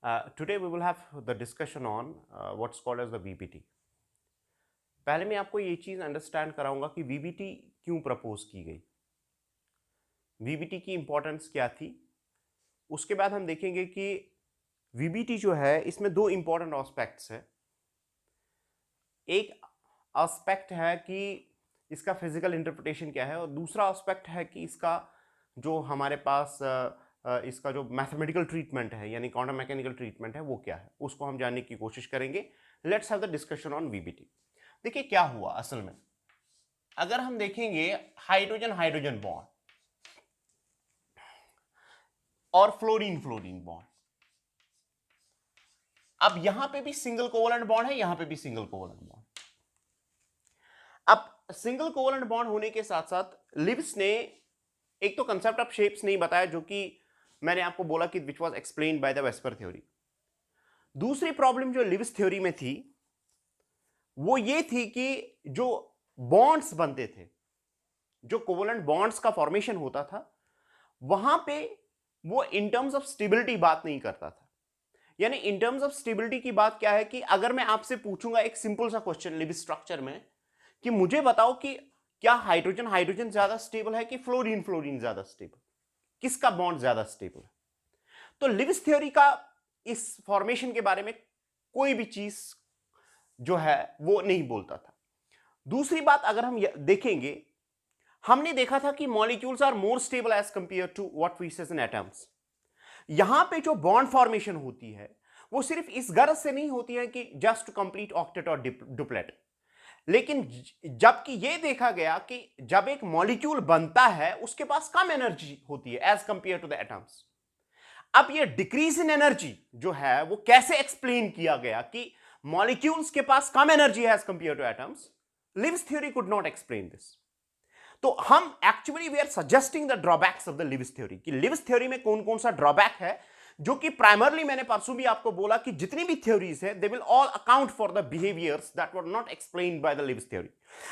Today we will have the discussion on what's called as the VBT. पहले मैं आपको ये चीज़ अंडरस्टैंड कराऊंगा कि VBT क्यों प्रपोज की गई, VBT की इंपॉर्टेंस क्या थी। उसके बाद हम देखेंगे कि VBT जो है इसमें दो इंपॉर्टेंट एस्पेक्ट्स है। एक एस्पेक्ट है कि इसका फिजिकल इंटरप्रिटेशन क्या है और दूसरा एस्पेक्ट है कि इसका जो हमारे पास इसका जो मैथमेटिकल ट्रीटमेंट है यानी क्वांटम मैकेनिकल ट्रीटमेंट है वो क्या है, उसको हम जानने की कोशिश करेंगे। Let's have the discussion on VBT। देखिए क्या हुआ असल में, अगर हम देखेंगे हाइड्रोजन हाइड्रोजन बॉन्ड और फ्लोरीन फ्लोरीन बॉन्ड, अब यहां पे भी सिंगल कोवलेंट बॉन्ड है, यहां पे भी सिंगल कोवलेंट बॉन्ड। अब सिंगल कोवलेंट बॉन्ड होने के साथ साथ लिव्स ने एक तो कंसेप्ट ऑफ शेप्स नहीं बताया, जो कि मैंने आपको बोला कि which was explained by the VSEPR theory. दूसरी प्रॉब्लम जो लिव्स थ्योरी में थी वो ये थी कि जो बॉन्ड्स बनते थे, जो कोवलेंट बॉन्ड्स का फॉर्मेशन होता था, वहां पे वो इन टर्म्स ऑफ स्टेबिलिटी बात नहीं करता था। यानी इन टर्म्स ऑफ स्टेबिलिटी की बात क्या है कि अगर मैं आपसे पूछूंगा एक सिंपल सा क्वेश्चन लिव स्ट्रक्चर में कि मुझे बताओ कि क्या हाइड्रोजन हाइड्रोजन ज्यादा स्टेबल है कि फ्लोरीन फ्लोरीन ज्यादा स्टेबल, किसका बॉन्ड ज्यादा स्टेबल है, तो लिव्स थ्योरी का इस फॉर्मेशन के बारे में कोई भी चीज जो है वो नहीं बोलता था। दूसरी बात अगर हम देखेंगे, हमने देखा था कि molecules are more stable as compare to what we say in atoms. यहां पे जो बॉन्ड फॉर्मेशन होती है वो सिर्फ इस गर्ज से नहीं होती है कि जस्ट टू कंप्लीट ऑक्टेट और डुप्लेट, लेकिन जबकि यह देखा गया कि जब एक मॉलिक्यूल बनता है उसके पास कम एनर्जी होती है as compare to the atoms. अब ये डिक्रीज इन एनर्जी जो है वो कैसे एक्सप्लेन किया गया कि मॉलिक्यूल्स के पास कम एनर्जी है as compare to atoms, Lewis theory could not explain this. तो हम actually we are suggesting the drawbacks of the Lewis theory कि लिव्स थ्योरी में कौन कौन सा ड्रॉबैक है, जो कि प्राइमरली मैंने परसों भी आपको बोला कि जितनी भी थ्योरीज है they will all account for the behaviours that were not explained by the Lewis theory.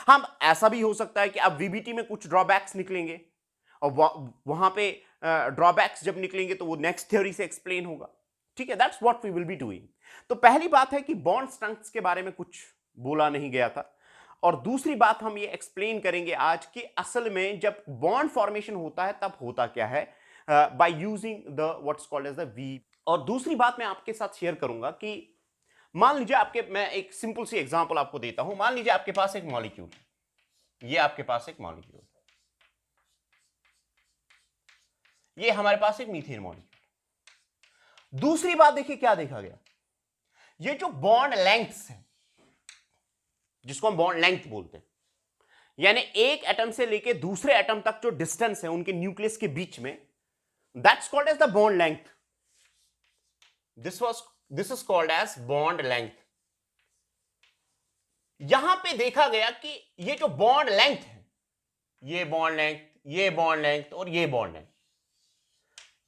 हम ऐसा भी हो सकता है कि अब VBT में कुछ ड्रॉबैक्स निकलेंगे और वहां पे ड्रॉबैक्स जब निकलेंगे तो वो नेक्स्ट थ्योरी से एक्सप्लेन होगा। ठीक है, that's what we will be doing. तो पहली बात है कि बॉन्ड स्ट्रेंथ्स के बारे में कुछ बोला नहीं गया था, और दूसरी बात हम ये एक्सप्लेन करेंगे आज कि असल में जब बॉन्ड फॉर्मेशन होता है तब होता क्या है by using the what's called as the V. और दूसरी बात मैं आपके साथ शेयर करूंगा कि मान लीजिए आपके, मैं एक सिंपल सी एग्जांपल आपको देता हूं। मान लीजिए आपके पास एक मॉलिक्यूल है, ये आपके पास एक मॉलिक्यूल, ये हमारे पास एक मीथेन मॉलिक्यूल। दूसरी बात देखिए क्या देखा गया, ये जो बॉन्ड लेंथ्स है जिसको हम बॉन्ड लेंथ बोलते हैं, यानी एक एटम से लेके दूसरे एटम तक जो डिस्टेंस है उनके न्यूक्लियस के बीच में, that's called as the bond length. This is called as bond length. यहां पे देखा गया कि ये जो बॉन्ड लेंथ है, ये बॉन्ड लेंथ, ये बॉन्ड लेंथ और ये बॉन्ड लेंथ,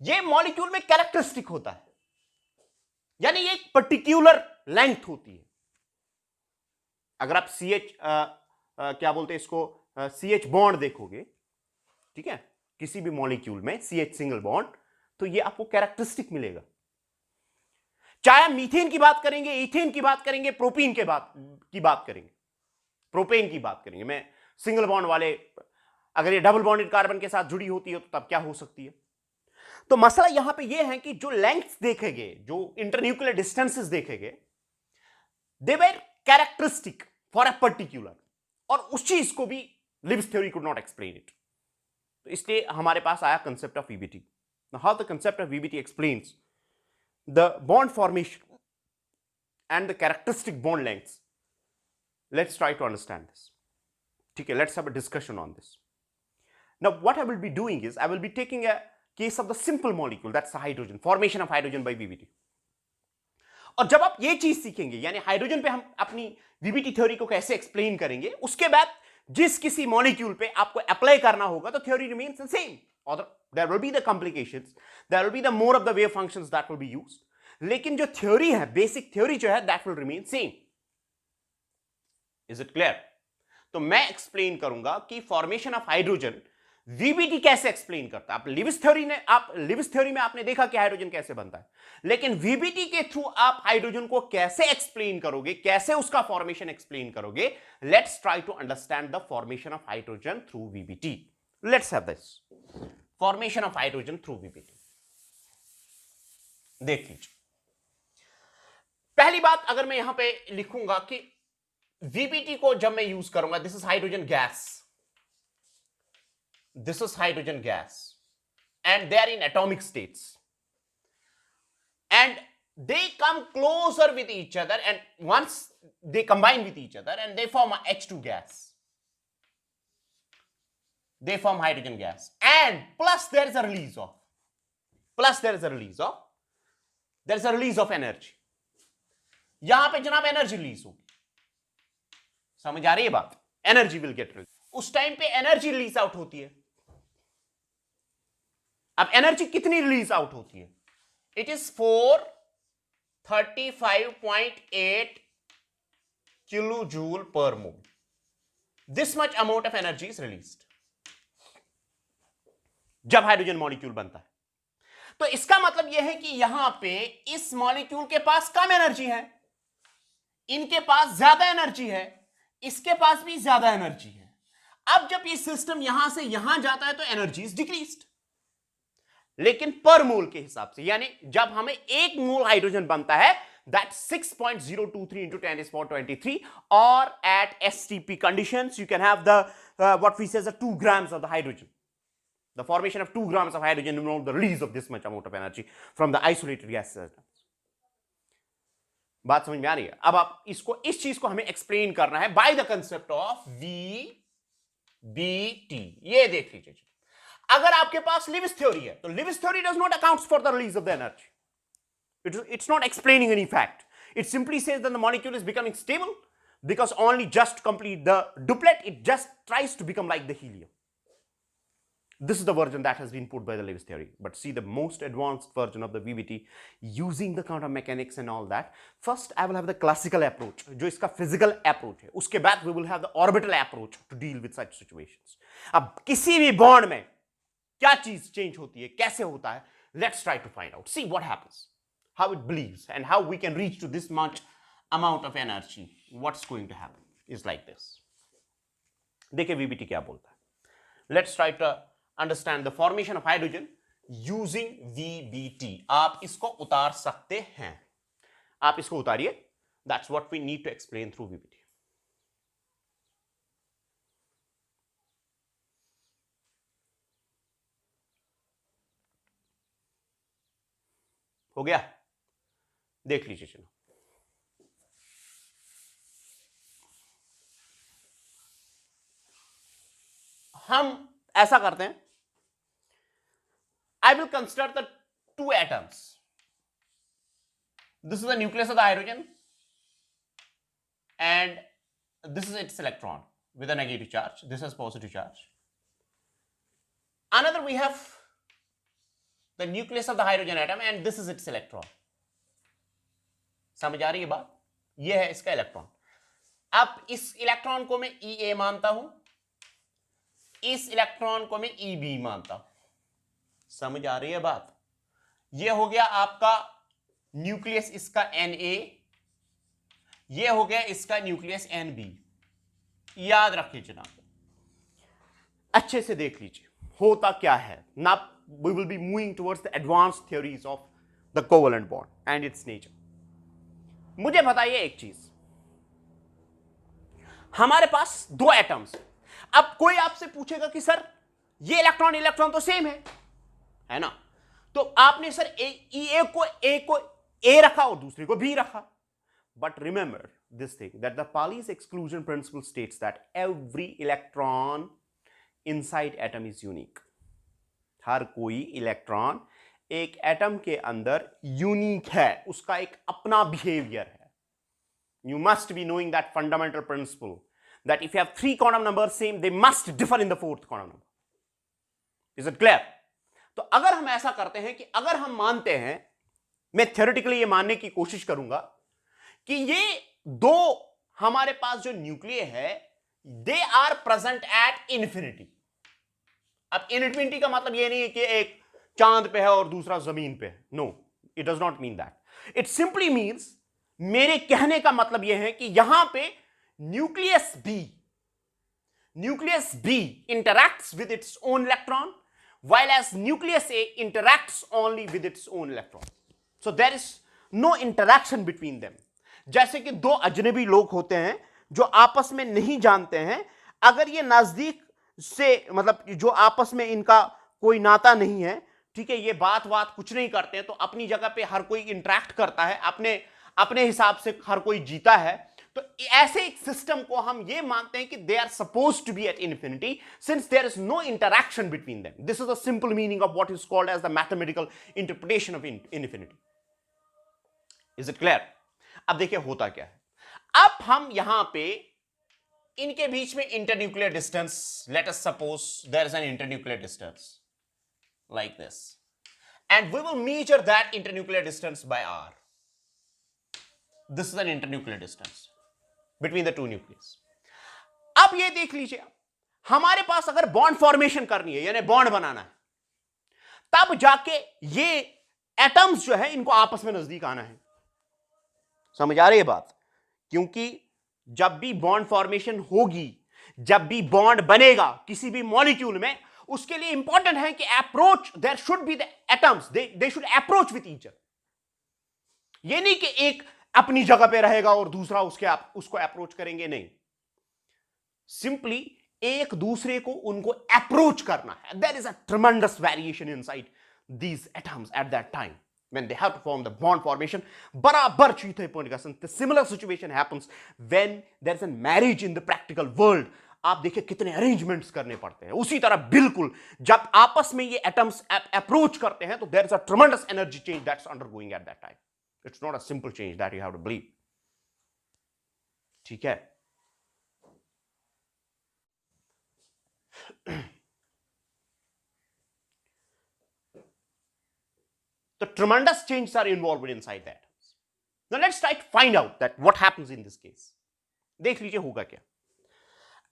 ये मॉलिक्यूल में कैरेक्टरिस्टिक होता है, यानी ये एक पर्टिकुलर लेंथ होती है। अगर आप CH क्या बोलते हैं इसको, CH बॉन्ड देखोगे, ठीक है, किसी भी मॉलिक्यूल में CH सिंगल बॉन्ड, तो ये आपको कैरेक्टरिस्टिक मिलेगा। चाहे हम मीथेन की बात करेंगे, इथेन की बात करेंगे, प्रोपीन की बात करेंगे, प्रोपेन की बात करेंगे, मैं सिंगल बॉन्ड वाले, अगर ये डबल बॉन्डेड कार्बन के साथ जुड़ी होती है तो तब क्या हो सकती है। तो मसला यहां पे ये है कि जो लेंथ्स देखे गए, जो इंटरन्यूक्लियर डिस्टेंसेस देखे गए, they were characteristic for a particular, और उस चीज को भी Lewis theory could not explain it. तो इसलिए हमारे पास आया concept of VBT। How the concept of VBT explains the bond formation and the characteristic bond lengths. Let's try to understand this. ठीक है, let's have a discussion on this. Now what I will be doing is I will be taking a case of the simple molecule, that's hydrogen, formation of hydrogen bye VBT। और जब आप ये चीज सीखेंगे, यानी hydrogen पे हम अपनी VBT थ्योरी को कैसे एक्सप्लेन करेंगे, उसके बाद जिस किसी मॉलिक्यूल पे आपको अप्लाई करना होगा तो थ्योरी रिमेन्स द सेम, और there will be the complications, there will be the more of the wave functions that will be used, लेकिन जो थ्योरी है, बेसिक थ्योरी जो है, that will remain same. Is it clear? तो मैं explain करूंगा कि फॉर्मेशन ऑफ हाइड्रोजन वीबीटी कैसे एक्सप्लेन करता है? आप लिविस थ्योरी में आपने देखा कि हाइड्रोजन कैसे बनता है, लेकिन वीबीटी के थ्रू आप हाइड्रोजन को कैसे एक्सप्लेन करोगे, कैसे उसका फॉर्मेशन एक्सप्लेन करोगे? Let's try to understand the formation of hydrogen through VBT. Let's have this formation of hydrogen through VBT. देख लीजिए, पहली बात अगर मैं यहां पे लिखूंगा कि वीबीटी को जब मैं यूज करूंगा, this is hydrogen gas, this is hydrogen gas, and they are in atomic states, and they come closer with each other, and once they combine with each other and they form a H2 gas, they form hydrogen gas, and plus there is a release of energy. यहां पे जनाब energy release होगी, समझ आ रही है बात? Energy will get release. उस टाइम पे एनर्जी रिलीज आउट होती है. अब एनर्जी कितनी रिलीज आउट होती है? इट इज 435.8 किलो जूल पर मोल. This much amount of energy is released जब हाइड्रोजन मॉलिक्यूल बनता है. तो इसका मतलब यह है कि यहां पे इस मॉलिक्यूल के पास कम एनर्जी है, इनके पास ज्यादा एनर्जी है, इसके पास भी ज्यादा एनर्जी है. अब जब ये सिस्टम यहां से यहां जाता है तो एनर्जी इज डिक्रीज्ड, लेकिन पर मोल के हिसाब से, यानी जब हमें 1 मोल हाइड्रोजन बनता है, that 6.023 into 10 is power 23, or at STP conditions you can have the what we say as a 2 grams of the hydrogen. The formation of 2 grams of hydrogen involves the release of this much amount of energy from the isolated gas systems. बात समझ में आ रही है? अब आप इस चीज को हमें एक्सप्लेन करना है by the concept of VBT. ये देख लीजिए, अगर आपके पास लिविस थ्योरी है तो Lewis theory does not accounts for the release of the energy. It's not explaining any fact. It simply says that the molecule is becoming stable because only just complete the duplet, it just tries to become like the helium. This is the version that has been put by the Lewis theory. But see the most advanced version of the VBT using the quantum mechanics and all that. First, I will have the classical approach, जो इसका physical approach है. उसके बाद we will have the orbital approach to deal with such situations. अब किसी भी bond में क्या चीज change होती है, कैसे होता है? Let's try to find out. See what happens. How it believes and how we can reach to this much amount of energy. What's going to happen is like this. देखिए VBT क्या बोलता है. Let's try to understand the formation of hydrogen using VBT. आप इसको उतार सकते हैं. आप इसको उतारिए. That's what we need to explain through VBT. हो गया? देख लीजिए. चलो हम ऐसा करते हैं. I will consider the 2 atoms. This is the nucleus of the hydrogen and this is its electron with a negative charge. This has positive charge. Another we have the nucleus of the hydrogen atom and this is its electron. समझ आ रही है बात? यह है इसका electron. अब इस इलेक्ट्रॉन को मैं EA मानता हूं, इस इलेक्ट्रॉन को मैं EB मानता हूं. समझ आ रही है बात? यह हो गया आपका न्यूक्लियस इसका Na, यह हो गया इसका न्यूक्लियस NB. याद रखिए जनाब, अच्छे से देख लीजिए होता क्या है. Now we will be moving towards the advanced theories of the covalent bond and its nature. मुझे बताइए एक चीज, हमारे पास 2 एटम्स. अब कोई आपसे पूछेगा कि सर ये इलेक्ट्रॉन तो सेम है ना? तो आपने सर ए को ए रखा और दूसरे को बी रखा. But remember this thing that the Pauli's exclusion principle states that every electron inside atom is unique. हर कोई इलेक्ट्रॉन एक एटम के अंदर यूनिक है, उसका एक अपना बिहेवियर है. You must be knowing that fundamental principle that if you have 3 quantum numbers same, they must differ in the 4th quantum number. Is it clear? तो अगर हम ऐसा करते हैं कि अगर हम मानते हैं, मैं थ्योरेटिकली ये मानने की कोशिश करूंगा कि ये 2 हमारे पास जो न्यूक्लियर है, they are present at infinity. अब इनफिनिटी का मतलब ये नहीं है कि एक चांद पे है और दूसरा जमीन पे है, no, it does not mean that. It simply means, मेरे कहने का मतलब यह है कि यहां पे nucleus B interacts with its own electron, while as nucleus A interacts only with its own electron. So there is no interaction between them. जैसे कि दो अजनबी लोग होते हैं जो आपस में नहीं जानते हैं, अगर ये नजदीक से मतलब जो आपस में इनका कोई नाता नहीं है, ठीक है, ये बात कुछ नहीं करते हैं, तो अपनी जगह पे हर कोई इंटरैक्ट करता है, अपने हिसाब से हर कोई जीता है। तो ऐसे एक सिस्टम को हम ये मानते हैं कि they are suppose to be at infinity since there is no interaction between them. This is the simple meaning of what is called as the mathematical interpretation of infinity. Is it clear? अब देखिए होता क्या है। अब हम यहां पे इनके बीच में internuclear distance, let us suppose there is an internuclear distance like this, and we will measure that internuclear distance by r. This is an internuclear distance between the two nucleus. अब ये देख लीजिए, हमारे पास अगर बॉन्ड फॉर्मेशन करनी है, यानी bond बनाना है, तब जाके ये एटम्स जो है इनको आपस में नजदीक आना है। समझ आ रही है बात? क्योंकि जब भी बॉन्ड फॉर्मेशन होगी, जब भी बॉन्ड बनेगा किसी भी मॉलिक्यूल में, उसके लिए इंपॉर्टेंट है कि approach, there should be the atoms, they should approach with each other. ये नहीं कि एक अपनी जगह पे रहेगा और दूसरा उसको अप्रोच करेंगे, नहीं, सिंपली एक दूसरे को उनको अप्रोच करना है। There is a tremendous variation inside these atoms at that time when they have to form the bond formation. बराबर चीज है पॉइंट का। The similar situation happens when there is a marriage in the practical world. आप देखिए कितने arrangements करने पड़ते हैं। उसी तरह बिल्कुल जब आपस में ये एटम्स अप्रोच करते हैं तो there is a tremendous energy change that's undergoing at that time. It's not a simple change that you have to believe. ठीक है, the tremendous changes are involved inside the atoms. Now let's try to find out that what happens in this case. देख लीजिए होगा क्या।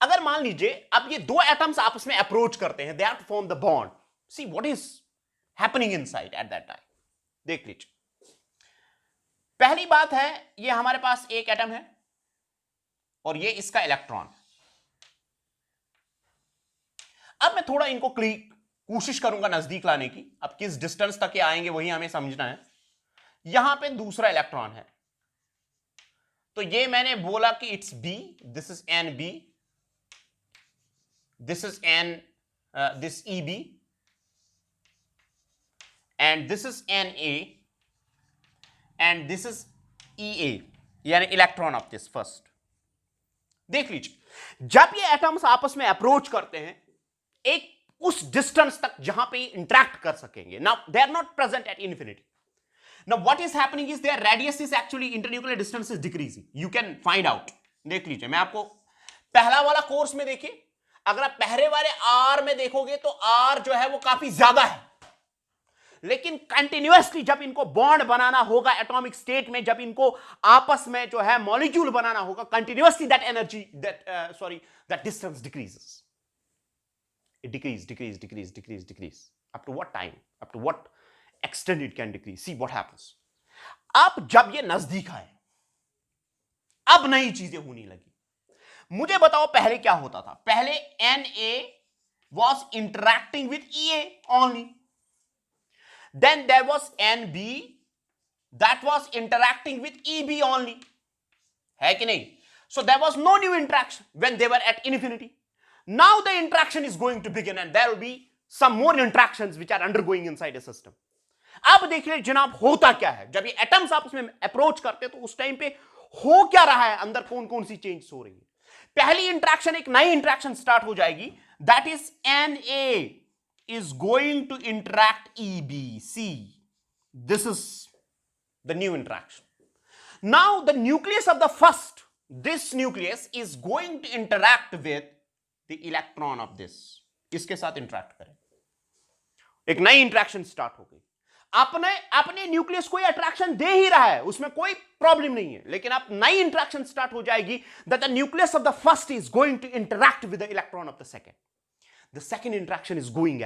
अगर मान लीजिए अब ये दो एटम्स आपस में अप्रोच करते हैं, they have to form the bond. See what is happening inside at that time. देख लीजिए, पहली बात है ये हमारे पास एक एटम है और ये इसका इलेक्ट्रॉन। अब मैं थोड़ा इनको कोशिश करूंगा नजदीक लाने की। अब किस डिस्टेंस तक ये आएंगे वही हमें समझना है। यहां पे दूसरा इलेक्ट्रॉन है, तो ये मैंने बोला कि it's B, this is N B, this is N, this E B, and this is N A, and this is E A, यानी इलेक्ट्रॉन ऑफ दिस फर्स्ट। देख लीजिए, जब ये एटम्स आपस में अप्रोच करते हैं एक उस डिस्टेंस तक जहां पे इंटरैक्ट कर सकेंगे, now they are not present at infinity. Now what is happening is their radius is actually internuclear distance is decreasing. You can find out. देख लीजिए, मैं आपको पहला वाला कोर्स में देखिए, अगर आप पहले वाले आर में देखोगे तो आर जो है वो काफी ज्यादा है, लेकिन कंटिन्यूअसली जब इनको बॉन्ड बनाना होगा एटॉमिक स्टेट में, जब इनको आपस में जो है मॉलिक्यूल बनाना होगा, continuously that energy that distance decreases. It decrease up to what time, up to what extent it can decrease. See what happens. अब जब ये नजदीक आए, अब नई चीजें होने लगी। मुझे बताओ पहले क्या होता था? पहले Na was interacting with Ea only. Then there was Nb that was interacting with Eb only. है कि नहीं? So there was no new interaction when they were at infinity. Now the interaction is going to begin and there will be some more interactions which are undergoing inside a system. अब देखिए जनाब होता क्या है, जब ये atoms आपस में अप्रोच करते हैं तो उस टाइम पे हो क्या रहा है, अंदर कौन कौन सी चेंज हो रही है। पहली इंटरेक्शन, एक नई इंटरेक्शन स्टार्ट हो जाएगी, that is Na is going to interact Eb. See, this is the new interaction. Now the nucleus of the first, this nucleus is going to interact with the electron of this. इसके साथ interact करें, एक नई interaction start हो गई। अपने nucleus कोई attraction दे ही रहा है, उसमें कोई प्रॉब्लम नहीं है, लेकिन अब नई इंटरेक्शन स्टार्ट हो जाएगी that the nucleus of the first is going to interact with the electron of the second. The second interaction is going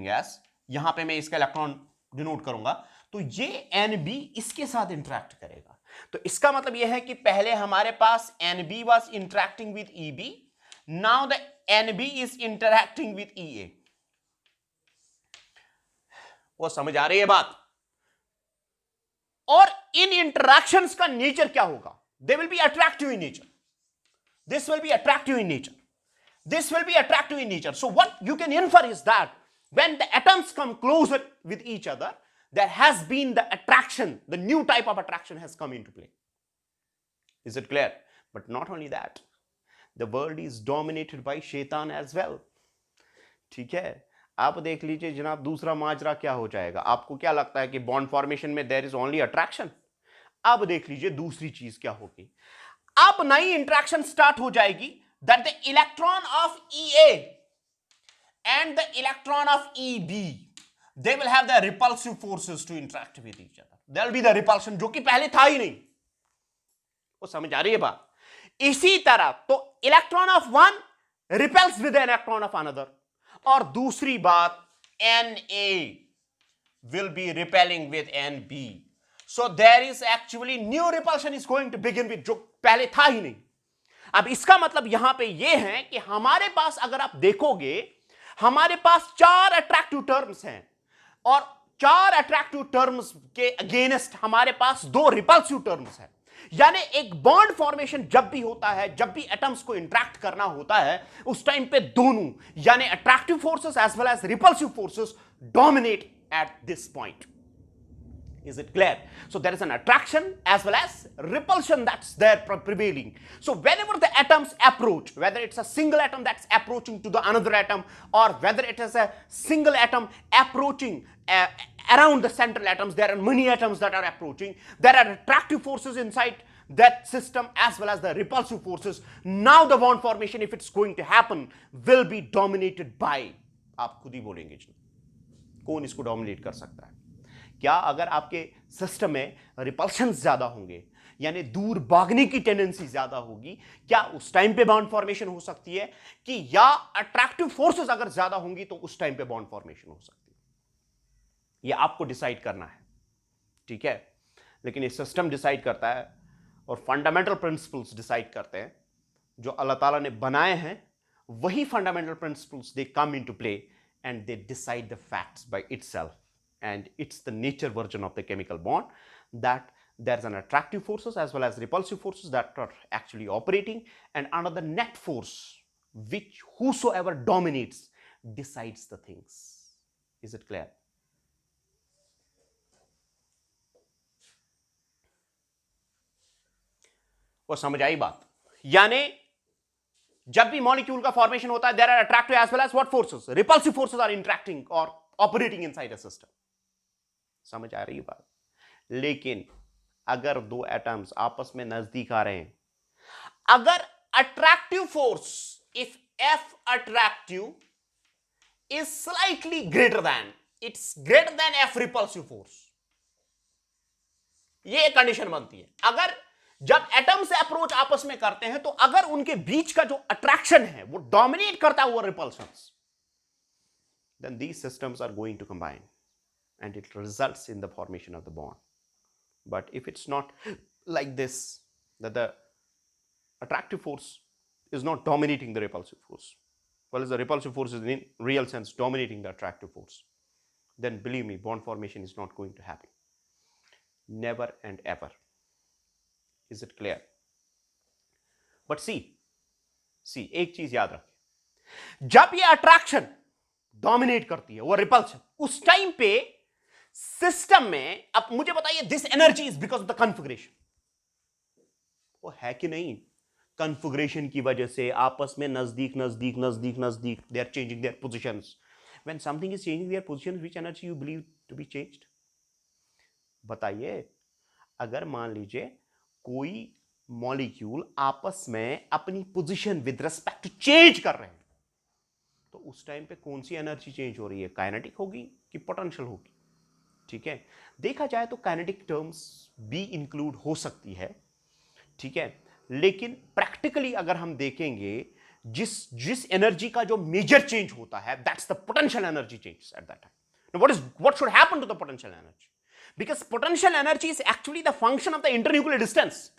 as यहां पे मैं इसका इलेक्ट्रॉन डिनोट करूंगा, तो ये NB इसके साथ इंटरेक्ट करेगा। तो इसका मतलब यह है कि पहले हमारे पास NB was interacting with EB, now the NB is interacting with EA। वो समझ आ रही है बात? और इन इंटरैक्शंस का नेचर क्या होगा? They will be attractive in nature, this will be attractive in nature, this will be attractive in nature. So what you can infer is that when the atoms come closer with each other, there has been the attraction, the new type of attraction has come into play. Is it clear? But not only that, the world is dominated by shaitan as well. ठीक है, आप देख लीजिए जनाब दूसरा माजरा क्या हो जाएगा। आपको क्या लगता है कि बॉन्ड फॉर्मेशन में देयर इज ओनली अट्रैक्शन? अब देख लीजिए दूसरी चीज क्या होगी। अब नई इंटरेक्शन स्टार्ट हो जाएगी, that the electron of EA and the electron of EB they will have the repulsive forces to interact with each other. There will be the repulsion, जो कि पहले था ही नहीं। वो समझ आ रही है बात? इसी तरह तो electron of one repels with electron of another, और दूसरी बात Na will be repelling with NB. So there is actually new repulsion is going to begin with, जो पहले था ही नहीं। अब इसका मतलब यहां पे ये है कि हमारे पास अगर आप देखोगे, हमारे पास 4 अट्रैक्टिव टर्म्स हैं, और 4 अट्रैक्टिव टर्म्स के अगेंस्ट हमारे पास 2 रिपल्सिव टर्म्स हैं। यानी एक बॉन्ड फॉर्मेशन जब भी होता है, जब भी एटम्स को इंटरैक्ट करना होता है, उस टाइम पे दोनों यानी attractive forces as well as repulsive forces dominate at this point. Is it clear? So there is an attraction as well as repulsion that's there prevailing. So whenever the atoms approach, whether it's a single atom that's approaching to the another atom, or whether it is a single atom approaching around the central atoms, there are many atoms that are approaching. There are attractive forces inside that system as well as the repulsive forces. Now the bond formation, if it's going to happen, will be dominated by, आप खुद ही बोलेंगे जी, कौन इसको dominate कर सकता है? क्या अगर आपके सिस्टम में रिपल्शंस ज्यादा होंगे, यानी दूर भागने की टेंडेंसी ज्यादा होगी, क्या उस टाइम पे बॉन्ड फॉर्मेशन हो सकती है? कि या अट्रैक्टिव फोर्सेस अगर ज्यादा होंगी तो उस टाइम पे बॉन्ड फॉर्मेशन हो सकती है? ये आपको डिसाइड करना है, ठीक है? लेकिन ये सिस्टम डिसाइड करता है और फंडामेंटल प्रिंसिपल्स डिसाइड करते हैं। जो अल्लाह ताला ने बनाए हैं वही fundamental principles they come into play and they decide the facts by itself. And it's the nature version of the chemical bond that there's an attractive forces as well as repulsive forces that are actually operating, and another net force which whosoever dominates decides the things. Is it clear? वो समझ आई बात? यानी जब भी molecule का formation होता है, there are attractive as well as what forces, repulsive forces are interacting और ऑपरेटिंग इनसाइड अ सिस्टम। समझ आ रही है बात? लेकिन अगर 2 एटम्स आपस में नजदीक आ रहे हैं, अगर attractive force, if F attractive is slightly greater than, it's greater than F repulsive force, ये कंडीशन बनती है। अगर जब एटम से अप्रोच आपस में करते हैं, तो अगर उनके बीच का जो अट्रैक्शन है वो डोमिनेट करता है over repulsions, then these systems are going to combine and it results in the formation of the bond. But if it's not like this, that the attractive force is not dominating the repulsive force, well as the repulsive force is in real sense dominating the attractive force, then believe me, bond formation is not going to happen. Never and ever. Is it clear? But see, एक चीज याद रखें, जब ये attraction dominate करती है वो repulsion, उस टाइम पे सिस्टम में, अब मुझे बताइए, this energy is because of the configuration. वो है कि नहीं? कॉन्फ़िगरेशन की वजह से आपस में नजदीक नजदीक नजदीक नजदीक, they are changing their positions. When something is changing their positions, which energy you believe to be changed? बताइए। अगर मान लीजिए कोई मॉलिक्यूल आपस में अपनी position with respect to change कर रहे हैं, तो उस टाइम पे कौन सी एनर्जी चेंज हो रही है? काइनेटिक होगी कि पोटेंशियल होगी? ठीक है, देखा जाए तो काइनेटिक टर्म्स भी इंक्लूड हो सकती है, ठीक है, लेकिन प्रैक्टिकली अगर हम देखेंगे, जिस एनर्जी का जो मेजर चेंज होता है, that's the potential energy change at that time. What should happen to the potential energy? Because potential energy is actually the function of the internuclear distance.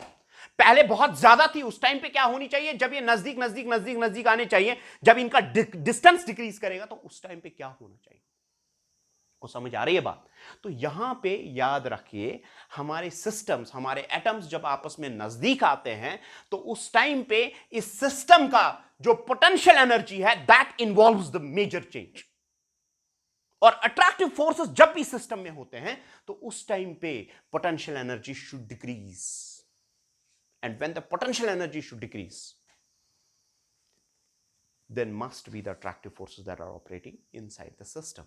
पहले बहुत ज्यादा थी, उस टाइम पे क्या होनी चाहिए, जब ये नजदीक नजदीक नजदीक नजदीक आने चाहिए, जब इनका डिस्टेंस डिक्रीज करेगा तो उस टाइम पे क्या होना चाहिए. को समझ आ रही है बात? तो यहां पे याद रखिए, हमारे सिस्टम्स, हमारे एटम्स जब आपस में नजदीक आते हैं तो उस टाइम पे इस सिस्टम का जो पोटेंशियल एनर्जी है that involves the major change. और अट्रैक्टिव फोर्सेस जब भी सिस्टम में होते हैं तो उस टाइम पे potential energy should decrease. And when the potential energy should decrease, then must be the attractive forces that are operating inside the system.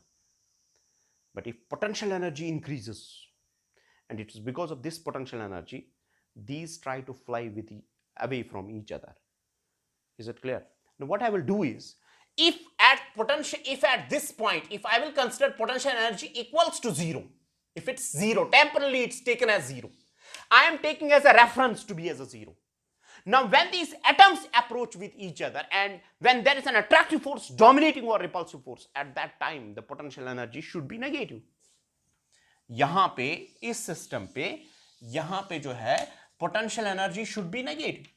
But if potential energy increases, and it is because of this potential energy, these try to fly away from each other. Is it clear? Now what I will do is, if at this point, if I will consider potential energy equals to 0, if it's 0, temporarily it's taken as 0, I am taking as a reference to be as a 0. Now when these atoms approach with each other, and when there is an attractive force dominating over repulsive force, at that time the potential energy should be negative. यहां पे इस system पे, यहां पे जो है potential energy should be negative,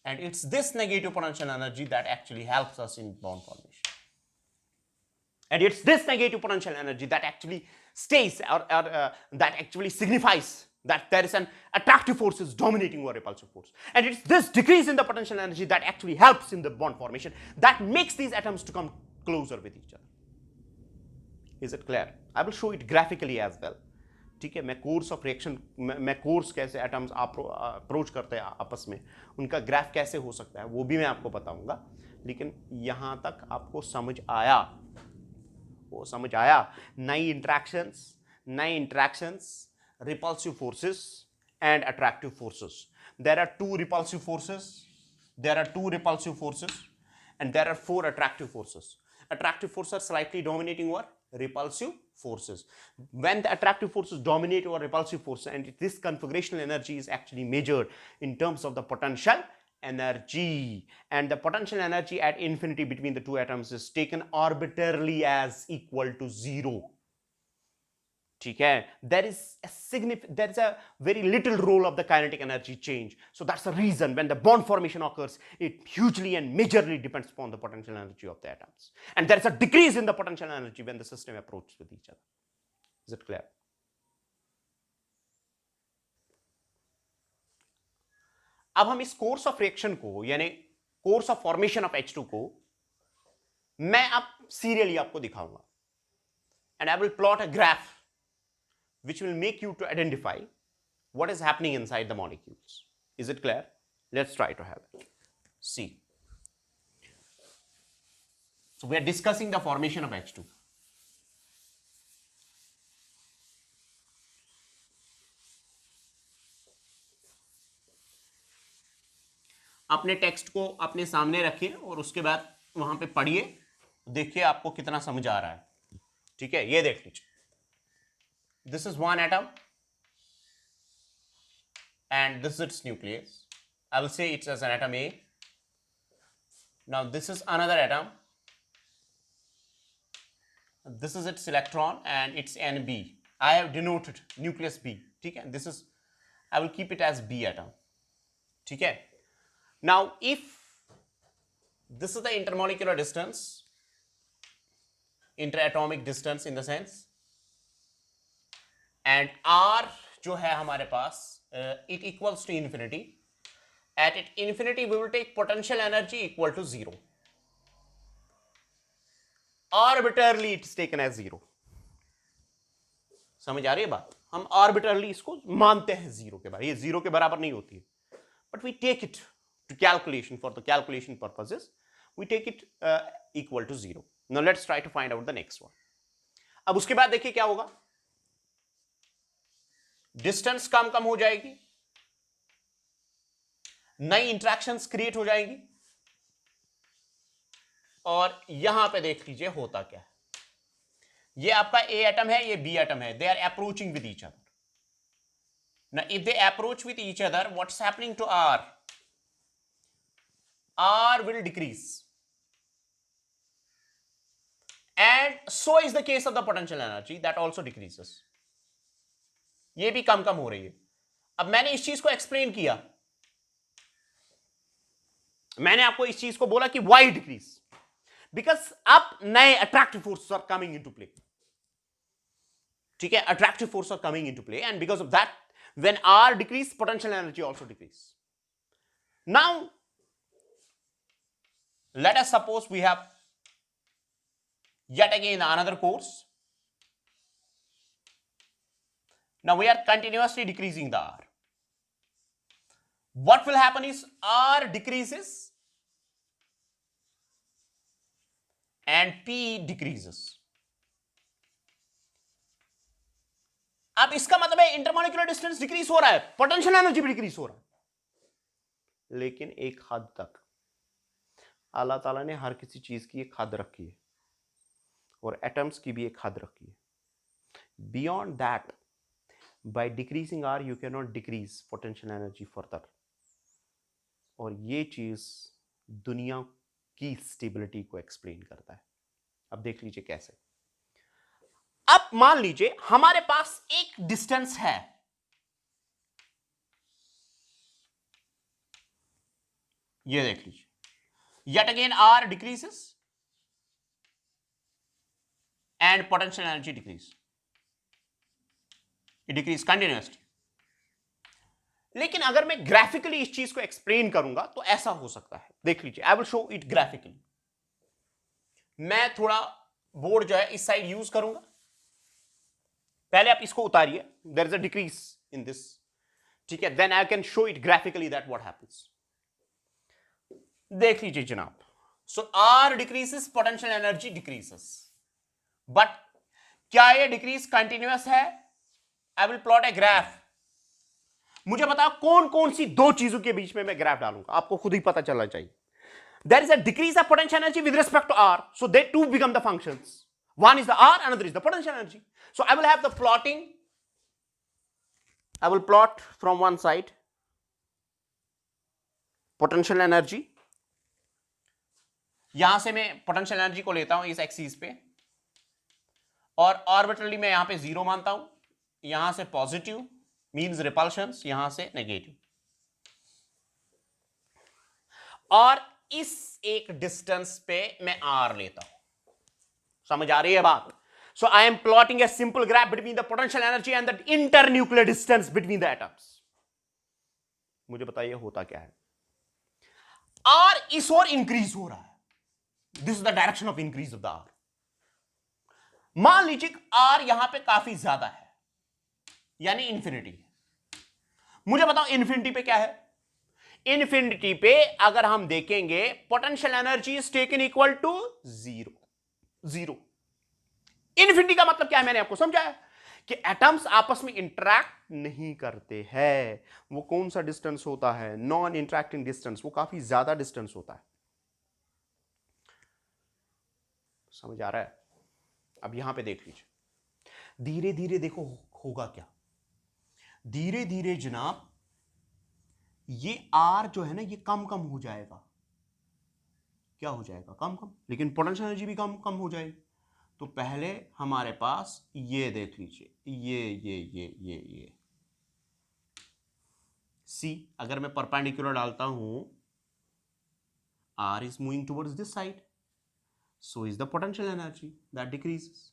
and it's this negative potential energy that actually helps us in bond formation, and it's this negative potential energy that actually stays or that actually signifies that there is an attractive force is dominating over repulsive force, and it's this decrease in the potential energy that actually helps in the bond formation, that makes these atoms to come closer with each other. Is it clear? I will show it graphically as well. ठीक है, मैं course of reaction, मैं course कैसे atoms approach करते हैं आपस में, उनका ग्राफ कैसे हो सकता है वो भी मैं आपको बताऊंगा. लेकिन यहां तक आपको समझ आया? वो समझ आया? नई interactions, repulsive forces and attractive forces. There are two repulsive forces, and there are 4 attractive forces. Attractive forces are slightly dominating over repulsive forces. When the attractive forces dominate over repulsive forces, and this configurational energy is actually measured in terms of the potential energy, and the potential energy at infinity between the two atoms is taken arbitrarily as equal to 0. ठीक है, there is a very little role of the kinetic energy change. So that's the reason when the bond formation occurs, it hugely and majorly depends upon the potential energy of the atoms, and there is a decrease in the potential energy when the system approaches with each other. Is it clear? अब हम इस course of reaction को, यानी course of formation of H2 को मैं अब serially आपको दिखाऊंगा, and I will plot a graph which will make you to identify what is happening inside the molecules. Is it clear? Let's try to have it. See. So we are discussing the formation of H2. अपने text को अपने सामने रखिए और उसके बाद वहां पे पढ़िए, देखिए आपको कितना समझ आ रहा है. ठीक है, ये देख लीजिए. This is one atom and this is its nucleus. I will say it's as an atom A. Now this is another atom. This is its electron and it's NB. I have denoted nucleus B. ठीक है, this is, I will keep it as B atom. ठीक है. Now if this is the intermolecular distance, interatomic distance in the sense, and R जो है हमारे पास, it equals to infinity. At infinity we will take potential energy equal to 0. Arbitrarily it's taken as 0. समझ आ रही है बात? हम arbitrarily इसको मानते हैं 0 के बराबर. ये 0 के बराबर नहीं होती है, but we take it to calculation, for the calculation purposes we take it equal to 0. Now let's try to find out the next one. अब उसके बाद देखिए क्या होगा. डिस्टेंस कम हो जाएगी, नई इंटरेक्शंस क्रिएट हो जाएंगी, और यहां पे देख लीजिए होता क्या है. ये आपका ए एटम है, ये बी एटम है. They are approaching with each other. Now if they approach with each other, what's happening to R? R will decrease, and so is the case of the potential energy that also decreases. ये भी कम कम हो रही है. अब मैंने इस चीज को एक्सप्लेन किया, मैंने आपको इस चीज को बोला कि why decrease, because अब नए attractive forces are coming into play. ठीक है, attractive forces are coming into play, and because of that, when R decrease, potential energy also decrease. Now let us suppose we have yet again another course. Now we are continuously decreasing the R. What will happen is R decreases and P decreases. अब इसका मतलब है intermolecular distance decrease हो रहा है, potential energy भी decrease हो रहा है, लेकिन एक हद तक. अल्लाह ताला ने हर किसी चीज की एक हद रखी है, और एटम्स की भी एक हद रखी है. Beyond that, by decreasing R you can not decrease potential energy further. और ये चीज दुनिया की स्टेबिलिटी को एक्सप्लेन करता है. अब देख लीजिए कैसे. अब मान लीजिए हमारे पास एक डिस्टेंस है, ये देख लीजिए, yet again R decreases and potential energy decrease. It decrease continuously. लेकिन अगर मैं ग्राफिकली इस चीज को एक्सप्लेन करूंगा तो ऐसा हो सकता है. देख लीजिए, I will show it graphically. मैं थोड़ा बोर्ड जो है इस साइड यूज करूंगा. पहले आप इसको उतारिए, there is a decrease in this. ठीक है, then I can show it graphically that what happens. देख लीजिए जनाब. So R decreases, potential energy decreases, but क्या ये डिक्रीज कंटिन्यूअस है? I will plot a graph. मुझे बताओ कौन कौन सी दो चीजों के बीच में मैं ग्राफ डालूंगा, आपको खुद ही पता चलना चाहिए. There is a decrease of potential energy with respect to R, so they two become the functions. One is the R, another is the potential energy. So I will have the plotting. I will plot from one side potential energy. यहां से मैं potential energy को लेता हूं इस axis पे, और ऑर्बिटली मैं यहां पे 0 मानता हूं. यहां से पॉजिटिव मींस रिपल्शंस, यहां से नेगेटिव. और इस एक डिस्टेंस पे मैं R लेता हूं. समझ आ रही है बात? So I am plotting a simple graph between the potential energy and the internuclear distance between the atoms. मुझे बताइए होता क्या है? R इस ओर इंक्रीज हो रहा है. This is the direction of increase of the R. मान लीजिए R यहां पे काफी ज्यादा है, यानी इंफिनिटी. मुझे बताओ इंफिनिटी पे क्या है? इंफिनिटी पे अगर हम देखेंगे, potential energy is taken equal to 0. Infinity का मतलब क्या है? मैंने आपको समझाया कि एटम्स आपस में इंटरैक्ट नहीं करते हैं. वो कौन सा डिस्टेंस होता है? Non interacting distance. वो काफी ज्यादा डिस्टेंस होता है. समझ आ रहा है? अब यहां पे देख लीजिए, धीरे धीरे देखो होगा क्या. धीरे धीरे जनाब ये आर जो है ना, ये कम कम हो जाएगा. क्या हो जाएगा? कम कम. लेकिन पोटेंशियल एनर्जी भी कम कम हो जाएगी. तो पहले हमारे पास ये देख लीजिए, ये सी. अगर मैं परपेंडिकुलर डालता हूं, R is moving towards this side, so is the potential energy that decreases.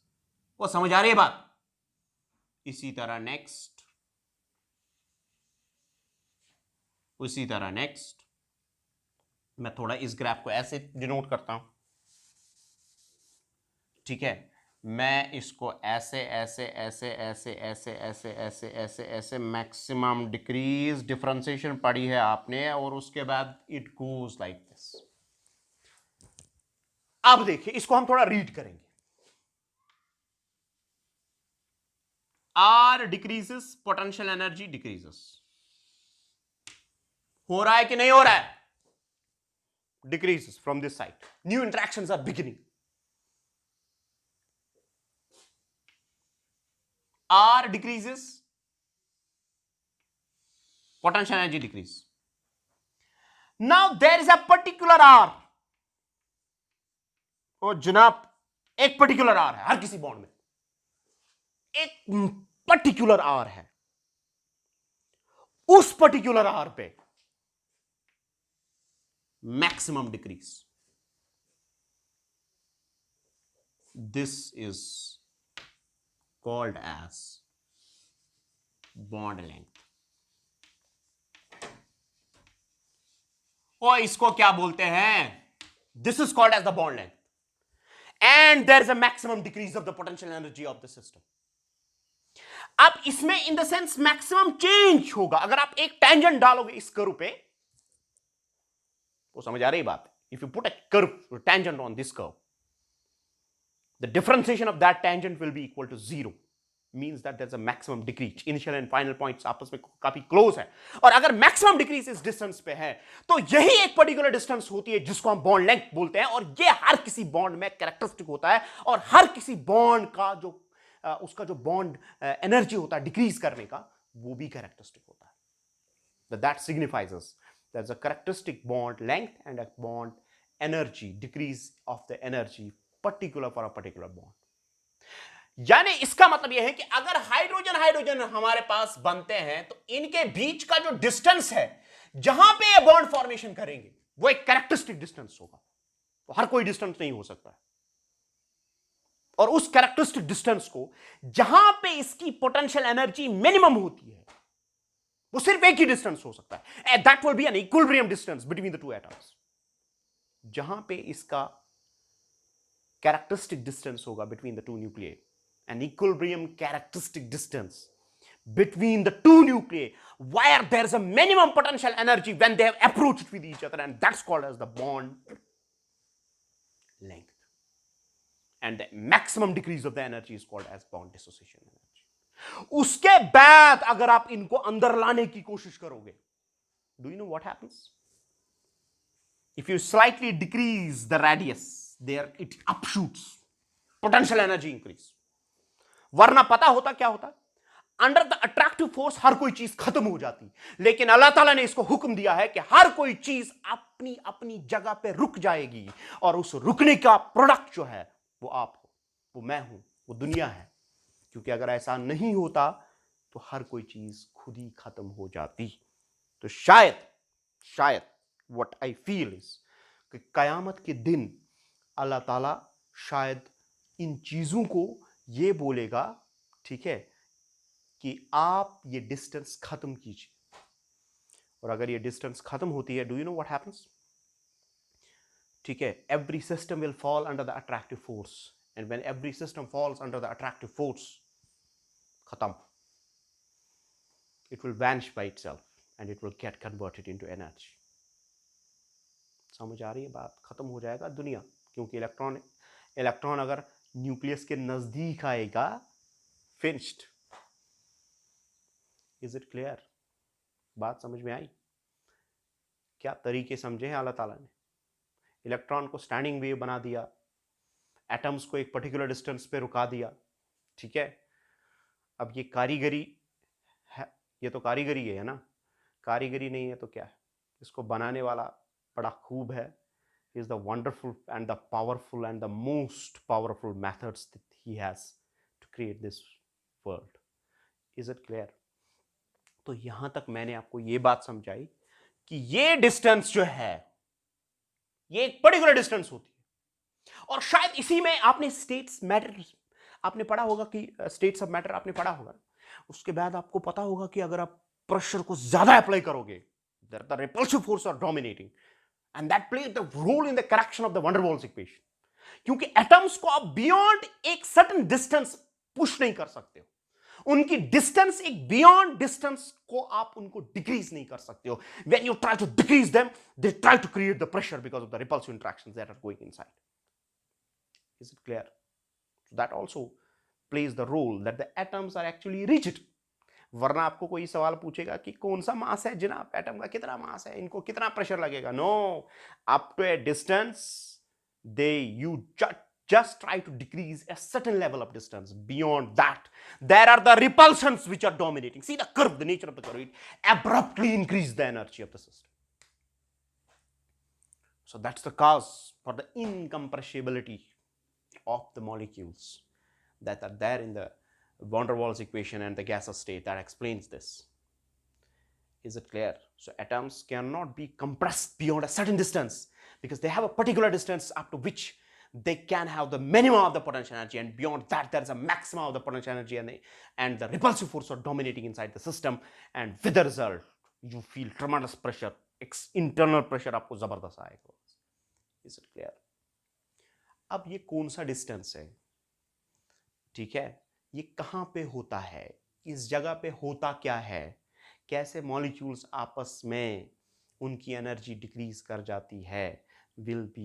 वो समझ आ रही है बात? इसी तरह नेक्स्ट, उसी तरह नेक्स्ट. मैं थोड़ा इस ग्राफ को ऐसे डिनोट करता हूं. ठीक है, मैं इसको ऐसे ऐसे ऐसे ऐसे ऐसे ऐसे ऐसे ऐसे ऐसे मैक्सिमम डिक्रीज डिफरेंशिएशन पढ़ी है आपने, और उसके बाद इट गोज लाइक दिस. अब देखिए इसको हम थोड़ा रीड करेंगे. R decreases, potential energy decreases. हो रहा है कि नहीं हो रहा है? Decreases from this side. New interactions are beginning. R decreases, potential energy decrease. Now there is a particular R, ओ जनाब एक पर्टिकुलर आर है हर किसी बॉन्ड में, एक पर्टिकुलर आर है, उस पर्टिकुलर आर पे maximum decrease, this is called as bond length. और इसको क्या बोलते हैं, this is called as the bond length, and there is a maximum decrease of the potential energy of the system. अब इसमें in the sense maximum change होगा अगर आप एक टेंजेंट डालोगे इस कर्व पे, वो समझ आ रही बात है, if you put a curve tangent on this curve, the differentiation of that tangent will be equal to 0, means that there's a maximum decrease, initial and final points आपस में काफी क्लोज है, और अगर मैक्सिमम डिक्रीज इस distance पे है तो यही एक पर्टिकुलर डिस्टेंस होती है जिसको हम बॉन्ड लेंथ बोलते हैं, और ये हर किसी बॉन्ड में कैरेक्टरिस्टिक होता है, और हर किसी बॉन्ड का जो उसका जो बॉन्ड एनर्जी होता है डिक्रीज करने का, वो भी कैरेक्टरिस्टिक होता है। That signifies us there's a characteristic bond length and a bond energy decrease of the energy particular for a particular bond। यानी इसका मतलब यह है कि अगर हाइड्रोजन हाइड्रोजन हमारे पास बनते हैं तो इनके बीच का जो डिस्टेंस है जहां पे ये बॉन्ड फॉर्मेशन करेंगे वो एक कैरेक्टरिस्टिक डिस्टेंस होगा, तो हर कोई डिस्टेंस नहीं हो सकता है, और उस कैरेक्टरिस्टिक डिस्टेंस को जहां पे इसकी पोटेंशियल एनर्जी मिनिमम होती है वो सिर्फ एक ही डिस्टेंस हो सकता है, and that will be an equilibrium distance between the two atoms. जहां पे इसका कैरेक्टरिस्टिक डिस्टेंस होगा between the two nuclei, an equilibrium characteristic distance between the two nuclei where there is a minimum potential energy when they have approached with each other, and that's called as the bond length, and the maximum decrease of the energy is called as bond dissociation energy। उसके बाद अगर आप इनको अंदर लाने की कोशिश करोगे, do you know what happens? If you slightly decrease the radius there, it upshoots, potential energy increase। वरना पता होता क्या होता, under the attractive force her कोई चीज खत्म हो जाती, लेकिन अल्लाह ताला ने इसको हुक्म दिया है कि हर कोई चीज अपनी अपनी जगह पे रुक जाएगी, और उस रुकने का प्रोडक्ट जो है वो आप हो, वो मैं हूं, वो दुनिया है, क्योंकि अगर ऐसा नहीं होता तो हर कोई चीज खुद ही खत्म हो जाती। तो शायद व्हाट आई फील इज कि कयामत के दिन अल्लाह ताला शायद इन चीजों को ये बोलेगा, ठीक है, कि आप ये डिस्टेंस खत्म कीजिए, और अगर ये डिस्टेंस खत्म होती है, do you know what happens, ठीक है, every system will fall under the attractive force, and when every system falls under the attractive force, खत्म, it will vanish by itself and it will get converted into energy. समझ आ रही है बात, खत्म हो जाएगा दुनिया, क्योंकि इलेक्ट्रॉन अगर न्यूक्लियस के नजदीक आएगा, फिनिश्ड। इज इट क्लियर, बात समझ में आई? क्या तरीके समझे हैं अल्लाह ताला ने, इलेक्ट्रॉन को स्टैंडिंग वेव बना दिया, एटम्स को एक पर्टिकुलर डिस्टेंस पे रुका दिया, ठीक है। अब ये कारीगरी है, ये तो कारीगरी है ना, कारीगरी नहीं है तो क्या है, इसको बनाने वाला बड़ा खूब है, is the wonderful and the powerful and the most powerful methods that he has to create this world। is it clear? तो यहां तक मैंने आपको ये बात समझाई कि ये डिस्टेंस जो है ये एक पर्टिकुलर डिस्टेंस होती है, और शायद इसी में आपने स्टेट्स मैटर आपने पढ़ा होगा कि स्टेट्स ऑफ मैटर आपने पढ़ा होगा, उसके बाद आपको पता होगा कि अगर आप प्रेशर को ज्यादा अप्लाई करोगे, the repulsive force are dominating, and that plays the role in the correction of the van der Waals equation, क्योंकि एटम्स को आप बियॉन्ड एक सर्टेन डिस्टेंस पुश नहीं कर सकते हो, उनकी डिस्टेंस एक बियॉन्ड डिस्टेंस को आप उनको डिक्रीज नहीं कर सकते हो। When you try to decrease them, they try to create the pressure because of the repulsive interactions that are going inside. Is it clear? So that also plays the role that the atoms are actually rigid. वरना आपको कोई सवाल पूछेगा कि कौन सा मास है जनाब, एटम का कितना मास है, इनको कितना प्रेशर लगेगा, no, up to a distance they you just try to decrease a certain level of distance. Beyond that, there are the repulsions which are dominating. See the curve, the nature of the curve, it abruptly increases the energy of the system. So that's the cause for the incompressibility of the molecules that are there in the van der Waals equation and the gaseous state. That explains this. Is it clear? So atoms cannot be compressed beyond a certain distance because they have a particular distance up to which they can have the minimum of the potential energy, and beyond that there is a maximum of the potential energy, and the repulsive force are dominating inside the system, and with the result you feel tremendous pressure, internal pressure आपको जबरदस्त आएगा. Is it clear? अब ये कौन सा distance है, ठीक है, ये कहां पे होता है, इस जगह पे होता क्या है, कैसे मॉलिक्यूल्स आपस में उनकी एनर्जी डिक्रीज कर जाती है, विल बी